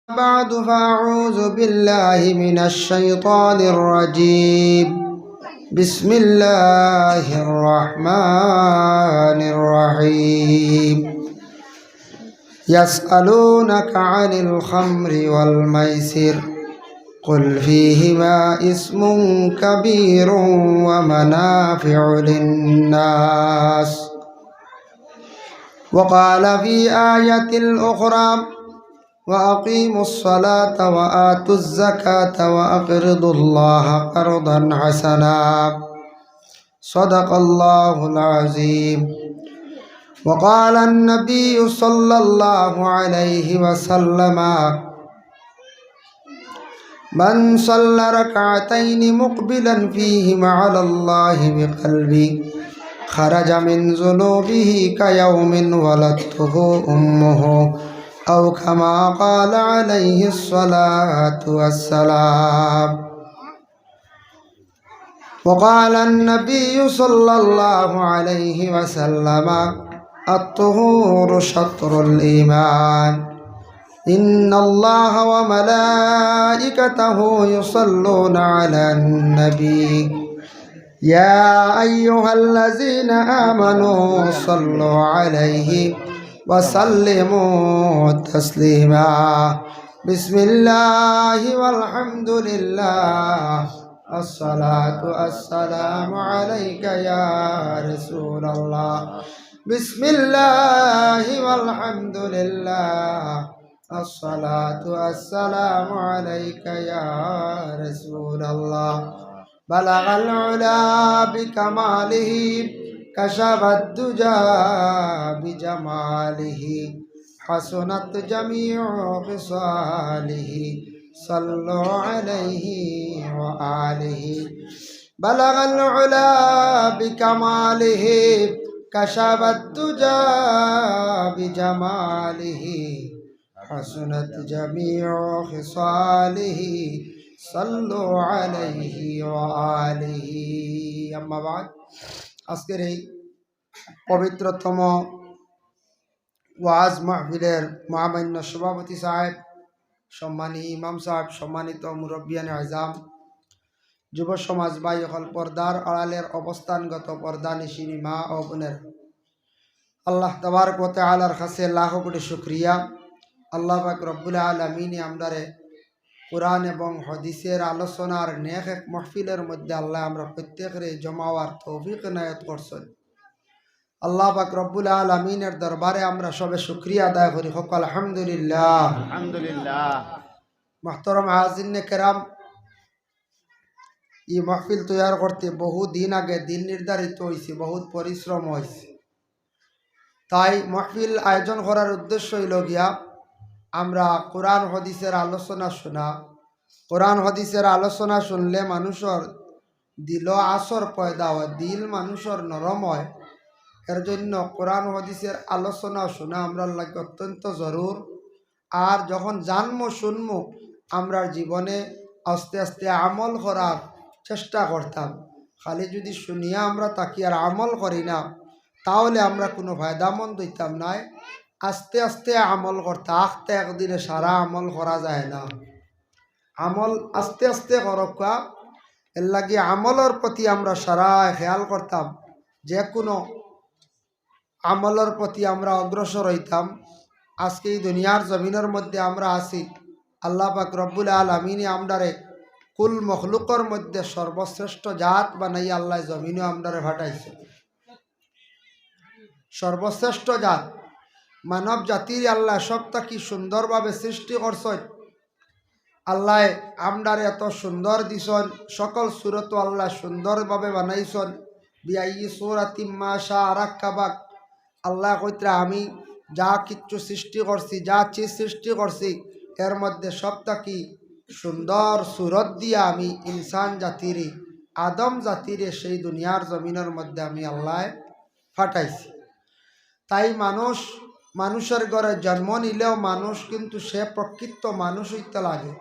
بعد فأعوذ بالله من الشيطان الرجيم. بسم الله الرحمن الرحيم. يسألونك عن الخمر والميسر قل فيهما اسم كبير ومنافع للناس. وقال في آية أخرى وأقيموا الصلاة وآتوا الزكاة وأقرضوا الله قرضا حسنا صدق الله العظيم. وقال النبي صلى الله عليه وسلم من صلى ركعتين مقبلا فيهما على الله بقلبه خرج من ذنوبه كيوم ولدته أمه أو كما قال عليه الصلاة والسلام. وقال النبي صلى الله عليه وسلم الطهور شطر الإيمان إن الله وملائكته يصلون على النبي يا أيها الذين آمنوا صلوا عليه وسلموا تسليما. بسم الله والحمد لله الصلاة والسلام عليك يا رسول الله. بسم الله والحمد لله الصلاة والسلام عليك يا رسول الله. بلغ العلا بكماله كشف الدجى بجماله حسنت جميع خصاله صلوا عليه وآله. بلغ العلا بكماله كشف الدجى بجماله حسنت جميع خصاله صلوا عليه وآله. أما بعد আজকের এই পবিত্রতম ওয়াজ মাহফিলের মহামান্য সভাপতি সাহেব, সম্মানী ইমাম সাহেব, সম্মানিত মুরব্বিয়ান আজম, যুব সমাজ ভাই হল, পর্দার আড়ালের অবস্থানগত পর্দানিশিনী মা ও বোনের, আল্লাহ তাবারক ওয়া তাআলার কাছে লাখ কোটি শুকরিয়া। আল্লাহ পাক রব্বুল আলামিন আমরারে কোরআন এবং হাদিসের আলোচনার নেক এক মাহফিলের মধ্যে আল্লাহ আমরা প্রত্যেকের জমা হওয়ার তৌফিক এনায়েত করছেন। আল্লাহ পাক রব্বুল আলামিনের দরবারে আমরা সবে শুকরিয়া আদায় করি। হোক আলহামদুলিল্লাহ, আলহামদুলিল্লাহ। মুহতারাম হাজিরিনে কেরাম, এই মাহফিল তৈয়ার করতে বহু দিন আগে দিন নির্ধারিত হয়েছে, বহুত পরিশ্রম হয়েছে। তাই মাহফিল আয়োজন করার উদ্দেশ্য হইল গিয়া আমরা কোরআন হাদিসের আলোচনা শোনা। কোরআন হাদিসের আলোচনা শুনলে মানুষের দিল আসর পয়দা হয়, দিল মানুষের নরম হয়। এর জন্য কোরআন হাদিসের আলোচনা শোনা আমরা লাগে অত্যন্ত জরুর। আর যখন জানমো শুনমো আমরা জীবনে আস্তে আস্তে আমল করার চেষ্টা করতাম। খালি যদি শুনিয়া আমরা তাকি আর আমল করি না, তাহলে আমরা কোনো ফায়দামন্দ হইতাম নাই। আস্তে আস্তে আমল করতে আখতে একদিনে সারা আমল করা যায় না। আমল আস্তে আস্তে করকা, এর লাগে আমলের প্রতি আমরা সারা খেয়াল করতাম, যে কোনো আমলের প্রতি আমরা অগ্রসর হইতাম। আজকে এই দুনিয়ার জমিনের মধ্যে আমরা আছি, আল্লাহ পাক রব্বুল আলামিন আমরারে কুল মখলুকর মধ্যে সর্বশ্রেষ্ঠ জাত বানাই আল্লাহ জমিনে আমরারে ফাটাইছে। সর্বশ্রেষ্ঠ জাত মানব জাতির আল্লাহ সবটা কি সুন্দরভাবে সৃষ্টি করছেন। আল্লাহ আমরারে এত সুন্দর দিছন, সকল সুরত আল্লাহ সুন্দরভাবে বানাইছন। বিআই সূরাতিম মা শাআ রাক্কাবাক, আল্লাহ কইত্রা আমি যা কিচ্ছু সৃষ্টি করছি, যা চিজ সৃষ্টি করছি, এর মধ্যে সবটা কি সুন্দর সুরত দিয়া আমি ইনসান জাতিরে, আদম জাতিরে সেই দুনিয়ার জমিনের মধ্যে আমি আল্লাহ ফাটাইছি। তাই মানুষের ঘরে জন্ম নিলেও মানুষ কিন্তু সে প্রকৃত মানুষ হইতে লাগে।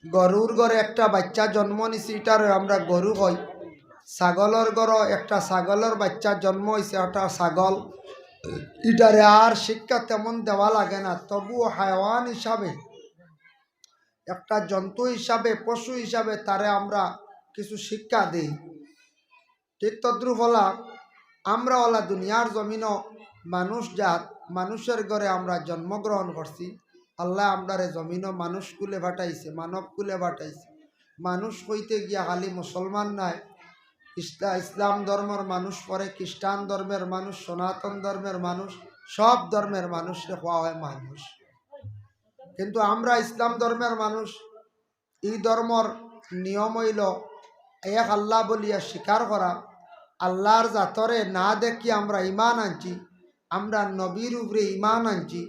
গরুর ঘরে একটা বাচ্চা জন্ম নিছি, এটারও আমরা গরু হই। ছাগলের ঘরে একটা ছাগলের বাচ্চা জন্ম হয়েছে, ওটা ছাগল। এটারে আর শিক্ষা তেমন দেওয়া লাগে না, তবুও হায়াওয়ান হিসাবে, একটা জন্তু হিসাবে, পশু হিসাবে তারে আমরা কিছু শিক্ষা দিই। ঠিক তদ্রুপ হলা আমরা ওলা দুনিয়ার জমিনও মানুষ জাত, মানুষের ঘরে আমরা জন্মগ্রহণ করছি। আল্লাহ আমরারে জমিনও মানুষ কুলে বাটাইছে, মানব কুলে বাটাইছে। মানুষ হইতে গিয়া খালি মুসলমান নাই, ইসলাম ধর্মের মানুষ পরে, খ্রিস্টান ধর্মের মানুষ, সনাতন ধর্মের মানুষ, সব ধর্মের মানুষকে হওয়া হয় মানুষ। কিন্তু আমরা ইসলাম ধর্মের মানুষ, এই ধর্মর নিয়ম হইল এক আল্লাহ বলিয়া স্বীকার করা। আল্লাহর জাতরে না দেখি আমরা ইমান আনছি, আমরা নবীর উপরে ইমান আনছি,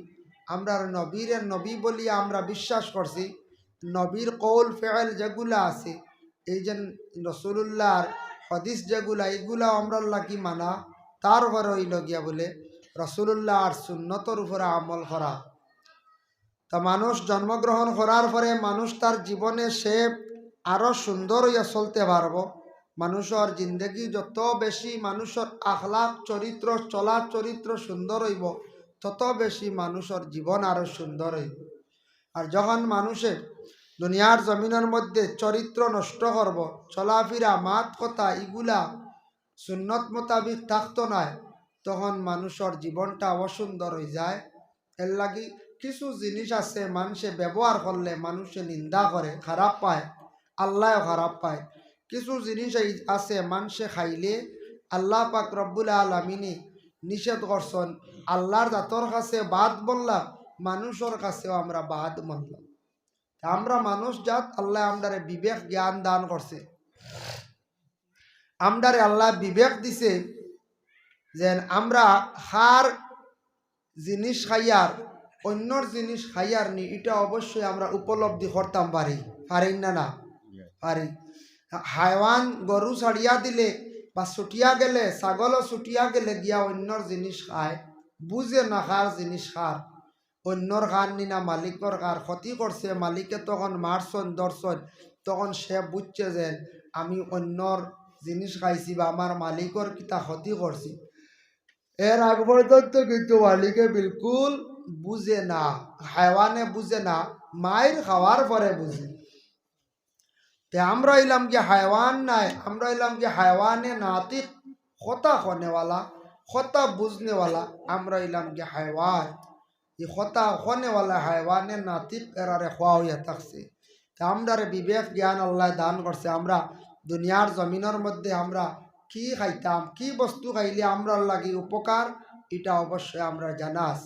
আমরা নবীর নবী বলিয়া আমরা বিশ্বাস করছি। নবীর কৌল ফেল যেগুলা আছে, এই যে রসুল্লাহর হদিস যেগুলা, এগুলা আমরা লাগি মানা। তার উপরে হইল গিয়া বলে রসুল্লাহ আর সুন্নতর উপরে আমল করা। তা মানুষ জন্মগ্রহণ করার পরে মানুষ তার জীবনে সে আরও সুন্দর হইয়া চলতে পারব। মানুষের জিন্দগি যত বেশি মানুষের আখলাক চরিত্র, চলা চরিত্র সুন্দর হইব, তত বেশি মানুষের জীবন আরও সুন্দর হইব। আর যখন মানুষের দুনিয়ার জমিনের মধ্যে চরিত্র নষ্ট করব, চলাফেরা মাত কথা এগুলা সুন্নত মোতাবিক থাকতো না, তখন মানুষের জীবনটা অসুন্দর হয়ে যায়। এর লাগি কিছু জিনিস আছে মানুষে ব্যবহার করলে মানুষে নিন্দা করে, খারাপ পায়, আল্লাহও খারাপ পায়। কিছু জিনিস আছে মানুষে খাইলে আল্লাহ পাক রব্বুল আলামিনে নিষেধ করছেন। আল্লাহর জাতর কাছে বাদ বললাম, মানুষের কাছেও আমরা বাদ মানলাম। আমরা মানুষ জাত, আল্লাহ আমরারে বিবেক জ্ঞান দান করছে, আমরারে আল্লাহ বিবেক দিছে যে আমরা হার জিনিস খাইয়ার অন্যর জিনিস খাইয়ার নি, এটা অবশ্যই আমরা উপলব্ধি করতাম পারি, পারি না? না পারি। হাইওয়ান গরু ছাড়িয়া দিলে বা ছুটিয়া গেলে, ছাগলও ছুটিয়া গেলে গিয়া অন্যর জিনিস খায়, বুঝে না খার জিনিস খার, অন্যর খার নি না মালিকর খার, ক্ষতি করছে, মালিকে তখন মারছন দর্শন, তখন সে বুঝছে যে আমি অন্যর জিনিস খাইছি বা আমার মালিকর কিতা ক্ষতি করছি। এর আগ পর্যন্ত কিন্তু মালিকে বিলকুল বুঝে না, হাইওয়ানে বুঝে না, মায়ের খাওয়ার পরে বুঝে। তে আমরা এলাম কি হাইওয়ান নাই, আমরা এলাম কি হাইওয়ানে নাতিক, কথা খনেওয়ালা, কথা বুঝনেওয়ালা, আমরা এলাম কি হাইওয়ান, এই কথা খনেওয়ালা হাইওয়ানে নাতিক এরারে খোয়া হইয়া থাকছে। তা আমরারে বিবেক জ্ঞান আল্লাহ দান করছে। আমরা দুনিয়ার জমিনের মধ্যে আমরা কি খাইতাম, কি বস্তু খাইলে আমরা লাগি উপকার, এটা অবশ্যই আমরা জানাস।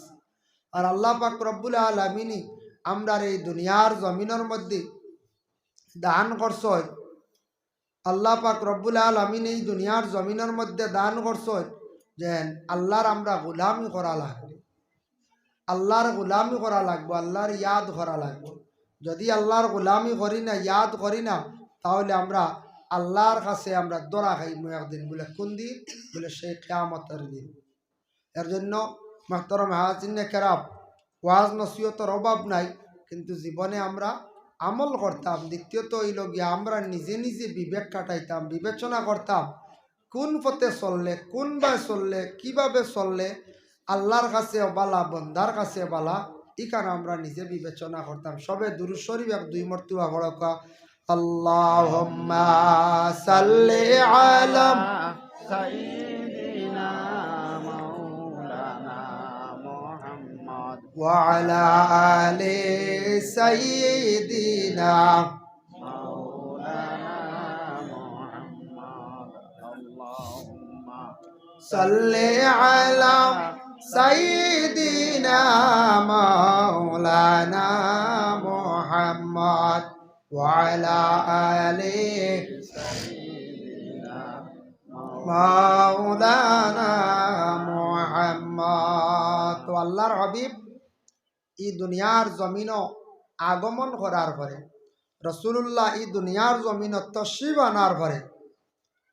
আর আল্লাহ পাক রব্বুল আলামিন আমরার এই দুনিয়ার জমিনের মধ্যে দান করছ, আল্লাহ পাক রব্বুল আলামিন এই দুনিয়ার জমিনের মধ্যে দান করছ যে আল্লাহর আমরা গোলামি করা লাগবে, আল্লাহর গোলামি করা লাগবে, আল্লাহর ইয়াদ করা লাগবে। যদি আল্লাহর গোলামি করি না, ইয়াদ করি না, তাহলে আমরা আল্লাহর কাছে আমরা দরা খাইব একদিন। বলে কোন দিন? বলে সেই কিয়ামতের দিন। এর জন্য মাহতারাম হাজিনে কেরাম, ওয়াজ নসিহতের অভাব নাই, কিন্তু জীবনে আমরা আমল করতাম। দ্বিতীয়ত হইল গিয়া আমরা নিজে নিজে বিবেক কাটাইতাম, বিবেচনা করতাম কোন পথে চললে, কোন ভাবে চললে, কিভাবে চললে আল্লাহর কাছে বালা, বন্দার কাছে বালা, ইখানে আমরা নিজে বিবেচনা করতাম। সবে দুরূদ শরীফ এক দুই মর্তবা পড়া, আল্লাহুম্মা সাল্লি আলা সাইয়্যিদিনা মাওলানা মুহাম্মদ ওয়া আলা আলি সাইয়্যিদিনা মাওলানা মুহাম্মদ। আল্লাহুম্মা সাল্লি আলা সাইয়্যিদিনা মাওলানা মুহাম্মদ ওয়া আলা আলি সাইয়্যিদিনা মাওলানা মুহাম্মদ। তো আল্লাহর হাবিব এই দুনিয়ার জমিনও আগমন করার পরে, রসুল্লাহ এই দুনিয়ার জমিন তশরিফ আনার পরে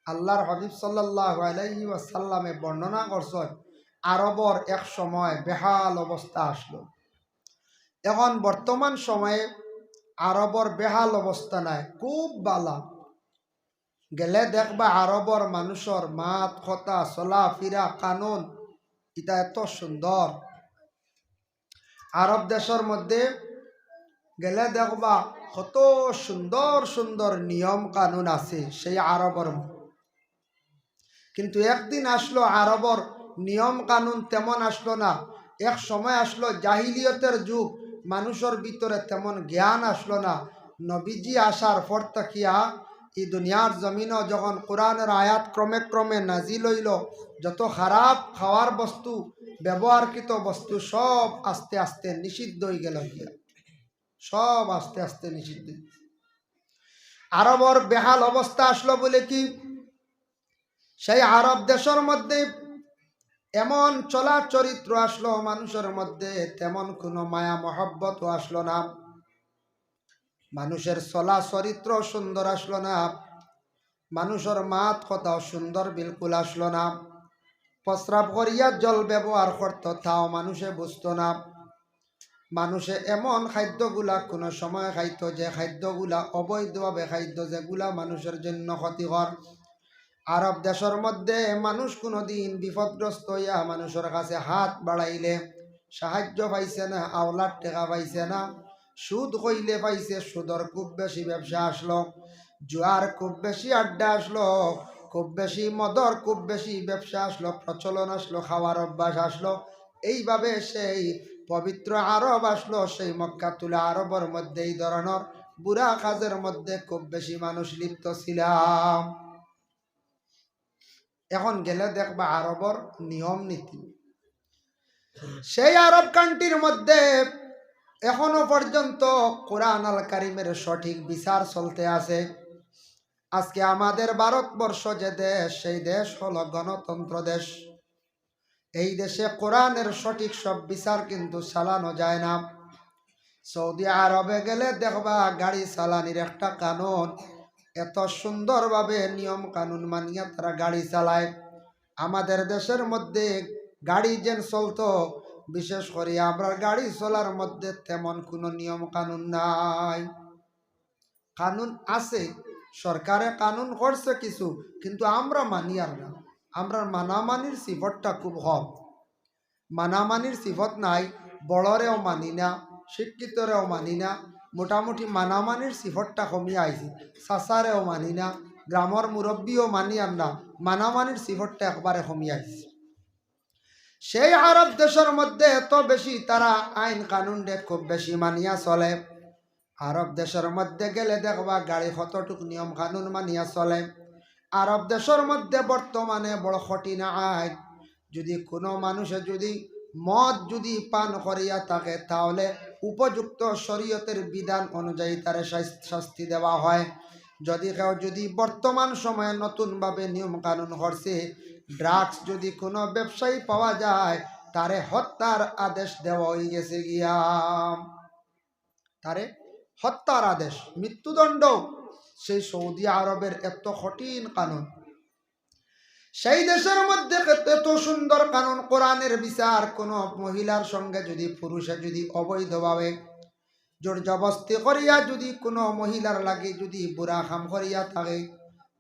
আল্লাহর হাবিব সাল্লাল্লাহু আলাইহি ওয়াসাল্লামে বর্ণনা করছেন আরবর এক সময় বেহাল অবস্থা আসলো। এখন বর্তমান সময়ে আরবর বেহাল অবস্থা নাই, খুব বালা। গেলে দেখবা আরবর মানুষের মাত, কথা, চলা ফিরা, কানুন এটা এত সুন্দর। আরব দেশের মধ্যে গেলে দেখবা কত সুন্দর সুন্দর নিয়ম কানুন আছে সেই আরবর। কিন্তু একদিন আসলো আরবর নিয়ম কানুন তেমন আসলো না। এক সময় আসলো জাহিলিয়তের যুগ, মানুষের ভিতরে তেমন জ্ঞান আসলো না। নবীজি আসার পর তাকিয়া এই দুনিয়ার জমিনও যখন কোরআনের আয়াত ক্রমে ক্রমে নাজিল হইল, যত খারাপ খাওয়ার বস্তু ব্যবহারকৃত বস্তু সব আস্তে আস্তে নিষিদ্ধ হয়ে গেল, সব আস্তে আস্তে নিষিদ্ধ। আরবর বেহাল অবস্থা আসলো বলে কি, সেই আরব দেশের মধ্যে এমন চলা চরিত্র আসলো মানুষের মধ্যে, তেমন কোনো মায়া মহব্বত আসলো না। মানুষের চলা চরিত্র সুন্দর আসলো না, মানুষের মাত কথাও সুন্দর বিলকুল আসলো না। প্রস্রাব করিয়া জল ব্যবহার করত তাও মানুষে বুঝতো না। মানুষে এমন খাদ্যগুলা কোনো সময় খাইতো যে খাদ্যগুলা অবৈধভাবে খাদ্য, যেগুলা মানুষের জন্য ক্ষতিকর। আরব দেশের মধ্যে মানুষ কোনোদিন বিপদগ্রস্ত হইয়া মানুষের কাছে হাত বাড়াইলে সাহায্য পাইছে না, আওলাদ টেকা পাইছে না। সুদ কইলে পাইছে, সুদর খুব বেশি ব্যবসা আসলো, জুয়ার খুব বেশি আড্ডা আসলো, খুব বেশি মদর খুব বেশি ব্যবসা আসলো, প্রচলন আসলো, খাওয়ার অভ্যাস আসলো। এইভাবে সেই পবিত্র আরব আসলো। সেই মক্কাতুল আরবের মধ্যে এই ধরনের বুড়া কাজের মধ্যে খুব বেশি মানুষ লিপ্ত ছিলাম। এখন গেলে দেখবা আরবর নিয়ম নীতি, সেই আরব কান্ট্রির মধ্যে এখনো পর্যন্ত কোরআন আল কারিমের সঠিক বিচার চলতে আছে। আজকে আমাদের ভারতবর্ষ যে দেশ, সেই দেশ হলো গণতন্ত্র দেশ। এই দেশে কোরআনের সঠিক সব বিচার কিন্তু চালানো যায় না। সৌদি আরবে গেলে দেখবা গাড়ি চালানির একটা কানুন, এত সুন্দরভাবে নিয়ম কানুন মানিয়া তারা গাড়ি চালায়। আমাদের দেশের মধ্যে গাড়ি যেন চলতো, বিশেষ করে আমরা গাড়ি চলার মধ্যে তেমন কোনো নিয়ম কানুন নাই। কানুন আছে, সরকারে কানুন করছে কিছু, কিন্তু আমরা মানি আর না। আমরা মানামানির সিফতটা খুব কম, মানামানির সিফত নাই। বড়রেও মানি না, শিক্ষিতরেও মানি না, মোটামুটি মানামানির সিফতটা কমিয়ে আইছি। চাচারেও মানি না, গ্রামের মুরব্বীও মানি আর না, মানামানির সিফতটা একবারে কমিয়ে আইছি। সেই আরব দেশের মধ্যে এত বেশি তারা আইন কানুন খুব বেশি মানিয়া চলে। আরব দেশের মধ্যে গেলে দেখবা গাড়ি কতটুক নিয়ম কানুন মানিয়া চলে। আরব দেশের মধ্যে বর্তমানে বড় কঠিন আইন, যদি কোনো মানুষে যদি মদ যদি পান করিয়া থাকে, তাহলে উপযুক্ত শরীয়তের বিধান অনুযায়ী তার শাস্তি দেওয়া হয়। যদি কেউ যদি বর্তমান সময়ে নতুনভাবে নিয়ম কানুন করছে, ড্রাগস যদি কোনো ব্যবসায়ী পাওয়া যায়, তারে হত্যার আদেশ দেওয়া হয়ে গেছে গিয়া, তারে হত্যার আদেশ, মৃত্যুদণ্ড। সেই সৌদি আরবের এত কঠিন কানুন, সেই দেশের মধ্যে এত সুন্দর কানুন, কোরআনের বিচার। কোনো মহিলার সঙ্গে যদি পুরুষে যদি অবৈধভাবে জোর জবস্তি করিয়া যদি কোনো মহিলার লাগে যদি বুড়া কাম করিয়া থাকে,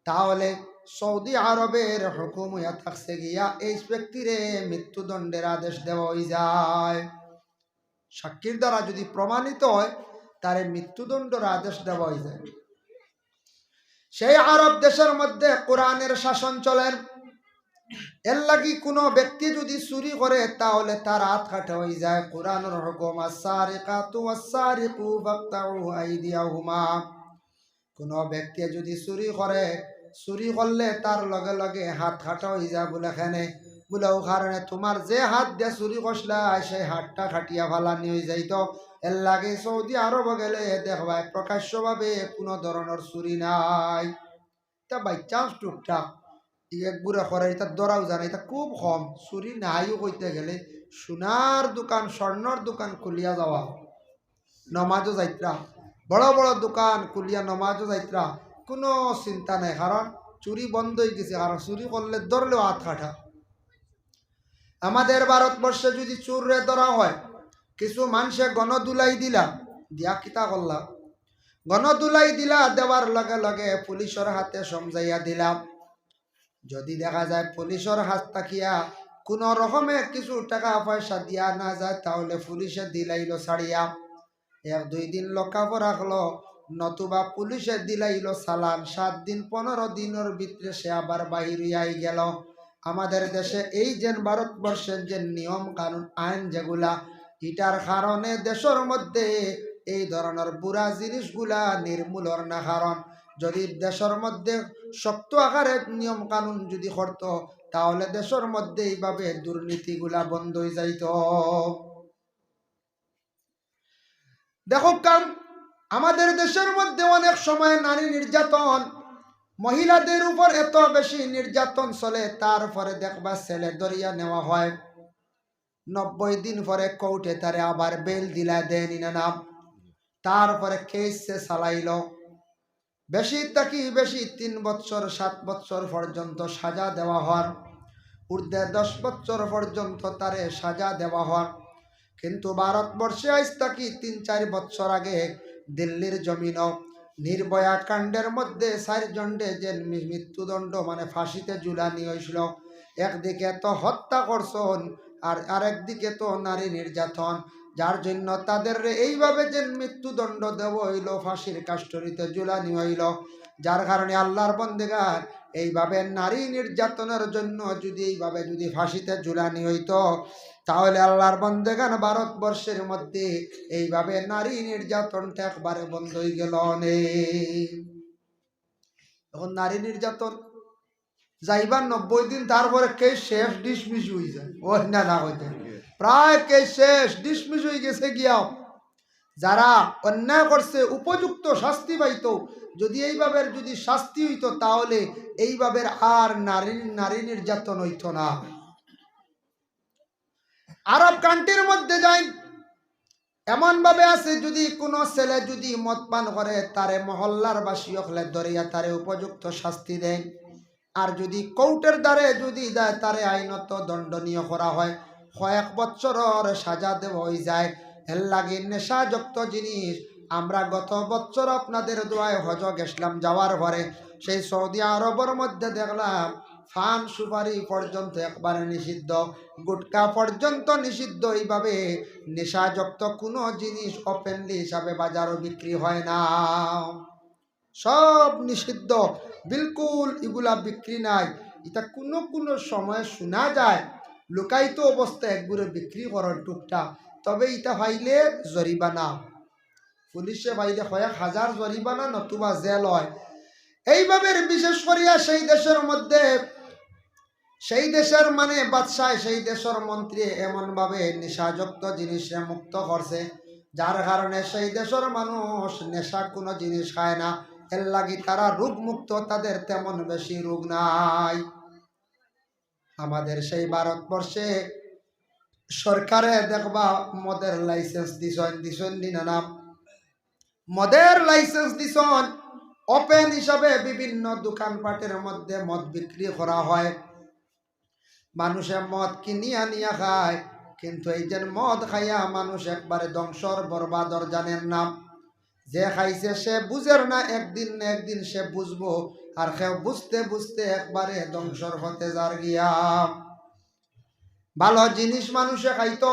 তাহলে সৌদি আরবের হুকুম হইয়া থাকছে গিয়া এই ব্যক্তিরে মৃত্যুদণ্ডের আদেশ দেওয়া হয়ে যায়। সাক্ষীর দ্বারা যদি প্রমাণিত হয়, তারে মৃত্যুদণ্ডের আদেশ দেওয়া হয়ে যায়। সেই আরব দেশের মধ্যে কোরআনের শাসন চলেন। এর লাগি কোনো ব্যক্তি যদি চুরি করে, তাহলে তার হাত কাটা হয়ে যায়। কোরআনের হুকুম, আস-সারিকাতু ওয়াস-সারিকু ফাকতাউ আইদিয়াহুমা। কোনো ব্যক্তি যদি চুরি করে, চুরি করলে তার লগে লগে হাত কাটা হয়ে যায়। বলে এখানে বলে ও কারণে তোমার যে হাত দিয়ে চুরি করলা, সেই হাতটা কাটিয়া ফালানি হয়ে যাইতো। এর লাগে সৌদি আরব গেলে দেখবাই প্রকাশ্যভাবে কোনো ধরনের চুরি নাই। তা বাই চান্স টুকটাক এক বুড়া করে, এটা দরাও জানে, এটা খুব কম। চুরি নাইও কইতে গেলে সোনার দোকান স্বর্ণর দোকান খুলিয়া যাওয়া, নমাজও যাইত্রা, বড় বড় দোকান খুলিয়া নমাজও যাইত্রা, কোনো চিন্তা নাই। কারণ চুরি বন্ধ হয়ে গেছে। কারণ চুরি করলে ধরলেও হাত কাটা। আমাদের ভারতবর্ষে যদি চুরে ধরা হয়, কিছু মানুষে গণদুলাই দিলা, দিয়া কিতা করলাম, গণদুলাই দিলা, দেওয়ার লগে লগে পুলিশের হাতে সমঝাইয়া দিলাম। যদি দেখা যায় পুলিশের হাত তাকিয়া কোনো রকমে কিছু টাকা পয়সা দিয়া না যায় তাহলে পুলিশে দিলাইলো ছাড়িয়া, 1-2 দিন লকাপো রাখলো, নতুবা পুলিশে দিলাইলো চালান। 7 দিন 15 দিনের ভিতরে সে আবার বাহির হইয়াই গেল। আমাদের দেশে এই যে ভারতবর্ষের যে নিয়ম কানুন আইন যেগুলা, এটার কারণে দেশের মধ্যে এই ধরনের বুড়া জিনিসগুলা নির্মূলর না। কারণ যদি দেশের মধ্যে শক্ত আকারে নিয়ম কানুন যদি করত তাহলে দেশের মধ্যে এইভাবে দুর্নীতিগুলা বন্ধ হয়ে যাইত। দেখো কাম আমাদের দেশের মধ্যে অনেক সময় নারী নির্যাতন, মহিলাদের উপর এত বেশি নির্যাতন চলে, তারপরে দেখবা ছেলে দরিয়া নেওয়া হয়, 90 দিন পরে কোর্টে তারে আবার বেল দিলা দেয়নি না নাম, তারপরে কেস সে চালাইল, বেশি থাকি বেশি 3 বছর 7 বছর পর্যন্ত সাজা দেওয়া হয়, ঊর্ধ্বে 10 বছর পর্যন্ত তারে সাজা দেওয়া হয়। কিন্তু ভারতবর্ষে আজ থাকি 3-4 বছর আগে দিল্লির জমিন নির্ভয়া কাণ্ডের মধ্যে 4 জনকে যে মৃত্যুদণ্ড মানে ফাঁসিতে ঝুলানি হয়েছিল, একদিকে তো হত্যা করছেন আর আরেকদিকে তো নারী নির্যাতন, যার জন্য তাদের এইভাবে যে মৃত্যুদণ্ড দেব হইল, ফাঁসির কাষ্ঠরিতে ঝুলানি হইল। যার কারণে আল্লাহর বন্দেগার এইভাবে নারী নির্যাতনের জন্য যদি এইভাবে যদি ফাঁসিতে ঝুলানি হইতো তাহলে আল্লাহর বন্দেগান ভারতবর্ষের মধ্যে এইভাবে নারী নির্যাতনটা একবারে বন্ধ হয়ে গেল। এখন নারী নির্যাতন যাইবার 90 দিন তারপরে কেস শেষ, ডিসমিস হয়ে যায়। ওই না না হইতে প্রায় কেস শেষ, ডিসমিস হয়ে গেছে গিয়াও। যারা অন্যায় করছে উপযুক্ত শাস্তি পাইত, যদি এইভাবে যদি শাস্তি হইতো তাহলে এইভাবে আর নারী নির্যাতন হইতো না। আরব কান্ট্রির মধ্যে যাই এমন ভাবে আছে, যদি কোনো ছেলে যদি মদ পান করে তারে মহল্লার বাসী হলে ধরিয়া তারে উপযুক্ত শাস্তি দেয়, আর যদি কোর্টের দ্বারে যদি দেয় তারে আইনত দণ্ডনীয় করা হয়, 1 বছরের সাজা দেওয়া হয়ে যায়। এর লাগে নেশাযুক্ত জিনিস আমরা গত বছর আপনাদের দোয়ায় হজ গেছিলাম, যাওয়ার পরে সেই সৌদি আরবের মধ্যে দেখলাম ফান সুপারি পর্যন্ত একবারে নিষিদ্ধ, গুটকা পর্যন্ত নিষিদ্ধ। এইভাবে নেশাযুক্ত কোনো জিনিস ওপেনলি হিসাবে বাজারও বিক্রি হয় না, সব নিষিদ্ধ, বিলকুল এগুলা বিক্রি নাই। এটা কোনো সময় শোনা যায় লুকায়িত অবস্থায় একগুলো বিক্রি করার টুকটা, তবে এটা পাইলে জরিমানা, পুলিশে পাইলে 1,000 জরিমানা নতুবা জেল হয়। এইভাবে বিশেষ করিয়া সেই দেশের মধ্যে সেই দেশের মানে বাদশাহ, সেই দেশের মন্ত্রী এমনভাবে নেশাযুক্ত জিনিসে মুক্ত করছে, যার কারণে সেই দেশের মানুষ নেশা কোনো জিনিস খায় না। এর লাগি তারা রোগ মুক্ত, তাদের তেমন বেশি রোগ নাই। আমাদের সেই ভারতবর্ষে সরকারে দেখবা মদের লাইসেন্স দিছেন না, মদের লাইসেন্স দিছেন, ওপেন হিসাবে বিভিন্ন দোকানপাটের মধ্যে মদ বিক্রি করা হয়, মানুষে মদ কিনিয়া নিয়া খায়। কিন্তু এই যে মদ খাইয়া মানুষ একবারে ধ্বংসর বরবাদর জানেন না, যে খাইছে সে বুঝের না, একদিন না একদিন সে বুঝবো, আর কেউ বুঝতে বুঝতে একবারে ধ্বংসর হতে যার গিয়া। ভালো জিনিস মানুষে খাইতো,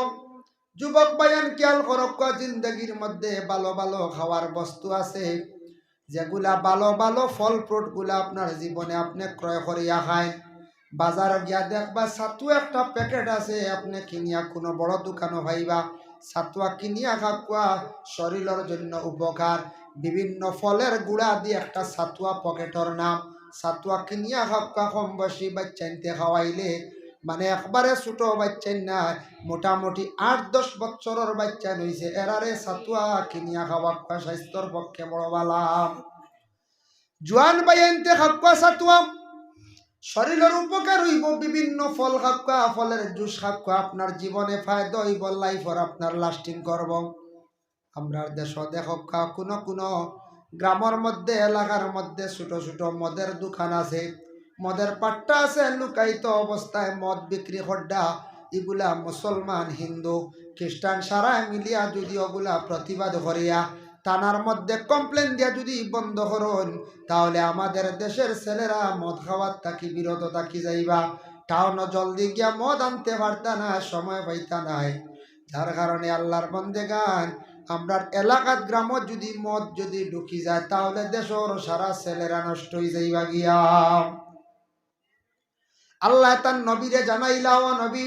যুবক বায়ান খেয়াল করক, জিন্দগির মধ্যে ভালো ভালো খাওয়ার বস্তু আছে, যেগুলা ভালো ভালো ফল ফ্রুট গুলা আপনার জীবনে আপনি ক্রয় করিয়া খায়। বাজারে গিয়া দেখবা ছাতু একটা প্যাকেট আছে, আপনি কিনিয়া কোনো বড় দোকানও ভাইবা ছাতুয়া কিনিয়া খাওয়া শরীরের জন্য উপকার। বিভিন্ন ফলের গুঁড়া দিয়ে একটা ছাতুয়া পকেটের নাম, ছাতুয়া কিনিয়া খাওয়া কম বয়সী বাচ্চাইতে খাওয়াইলে মানে একবারে ছোট বাচ্চাই না, মোটামুটি 8-10 বছরের বাচ্চা হয়েছে, এরারে ছাতুয়া কিনিয়া খাওয়া স্বাস্থ্যর পক্ষে বড় বালা। জোয়ান বাইনতে খাওয়া ছাতুয়া শরীরের উপকার হইব, বিভিন্ন ফল খাওয়া, ফলের জুস খাওয়া আপনার জীবনে ফায়দা হইব, লাইফর আপনার লাস্টিং করব। আমরা দেশ দেখা কোনো গ্রামের মধ্যে এলাকার মধ্যে ছোট ছোট মদের দোকান আছে, মদের পাট্টা আছে, লুকায়িত অবস্থায় মদ বিক্রি করডা। এগুলা মুসলমান হিন্দু খ্রিস্টান সারা মিলিয়া যদি ওগুলা প্রতিবাদ করিয়া থানার মধ্যে কমপ্লেন দিয়া যদি বন্ধ করুন, তাহলে আমাদের দেশের ছেলেরা মদ খাওয়ার থাকি বিরত থাকি যাইবা। টাউন জলদি গিয়া মদ আনতে পারতা না, সময় পাইতা নাই। যার কারণে আল্লাহর বন্দেগান আমরা এলাকাত গ্রামত যদি মদ যদি ঢুকি যায় তাহলে দেশের সারা ছেলেরা নষ্ট হয়ে যাইবা গিয়া। আল্লাহ তার নবীরে জানাইলা, ও নবী,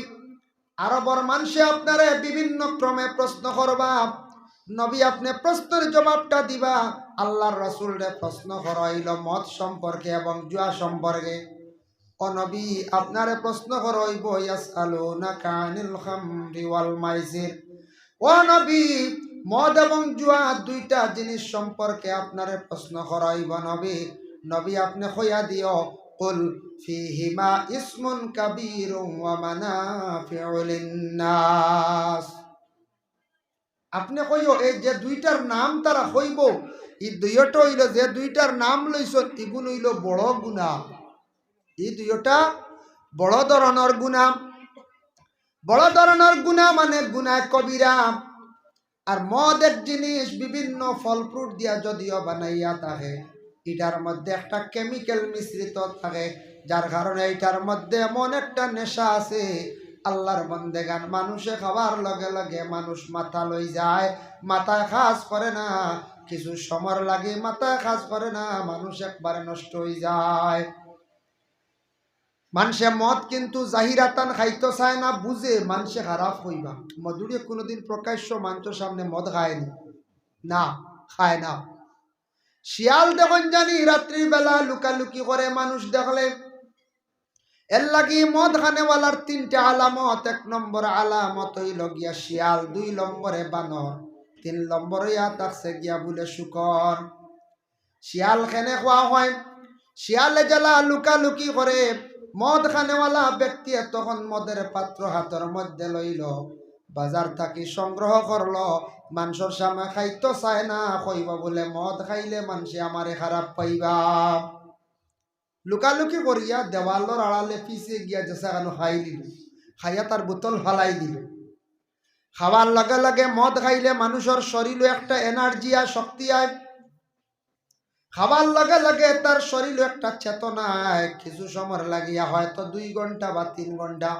আরবর মানুষে আপনারে বিভিন্ন ক্রমে প্রশ্ন করবা, নবী আপনি প্রশ্নের জবাবটা দিবা। আল্লাহর রাসূলরে প্রশ্ন করাইল মদ সম্পর্কে এবং জুয়া সম্পর্কে। ও নবী আপনারে প্রশ্ন করাইব ইয়াসআলুনাকা আনিল খামরি ওয়াল মাইসির। ও নবী মদ এবং জুয়া দুইটা জিনিস সম্পর্কে আপনারে প্রশ্ন করাইব নবী। নবী আপনি কইয়া দিও কুল ফিহিমা ইসমুন কাবীরুন ওয়া মানাফিউ লিন্নাস। আপনি কইও এই যে দুইটার নাম তারা কইব, এই দুইটা হইল যে দুইটার নাম লইছ এগুলো হইল বড় গুনাহ। এই দুইটা বড় ধরনের গুনাহ। বড় ধরনের গুনাহ মানে গুনাহ কবিরা। আর মদ এক জিনিস বিভিন্ন ফল ফ্রুট দিয়া যদিও বানাইয়া থাকে, এটার মধ্যে একটা কেমিক্যাল মিশ্রিত থাকে, যার কারণে এটার মধ্যে এমন একটা নেশা আছে। আল্লাহর বন্দেগান মানুষে খাবার লগে লগে মানুষ মাথা লই যায়, মাথায় কাজ করে না, কিছু সময় লাগে মাথায় কাজ করে না, মানুষ একবারে নষ্ট হয়ে যায়। মানুষে মদ কিন্তু জাহিরাতান খাইতে চায় না, বুঝে মানুষে খারাপ হইবা। মধুরে কোনোদিন প্রকাশ্য মানুষের সামনে মদ খায়নি, না খায় না। শিয়াল দেখুন জানি রাত্রির বেলা লুকালুকি করে মানুষ দেখলে, এর লাগি মদ খানেওয়ালার তিনটা আলামত। এক নম্বর আলামত হইল গিয়া শিয়াল, 2 নম্বরে বানর, 3 নম্বরে ইয়া থাকছে গিয়া বলে শুকর। শিয়াল খেনে খোয়া হয়, শিয়ালে জ্বালা লুকালুকি করে। মদ খানেওয়ালা ব্যক্তি তখন মদের পাত্র হাতের মধ্যে লইল, বাজার থাকি সংগ্রহ করলো, মানুষের সামনে খাইতো চায় না, কইব বলে মদ খাইলে মানুষে আমারে খারাপ পাইবা। লুকালুকি করিয়া দেওয়ালর আড়ালে পিছিয়ে গিয়া যে সেখানে খাই দিল, খাইয়া তার বোতল ফালাই দিল। খাওয়ার লগে লগে মদ খাইলে মানুষের শরীরে একটা এনার্জি আর শক্তি আয়। খাবার লগে লগে তার শরীরে একটা চেতনা আয়। কিছু সময় লাগিয়া হয়তো 2 ঘন্টা বা 3 ঘন্টা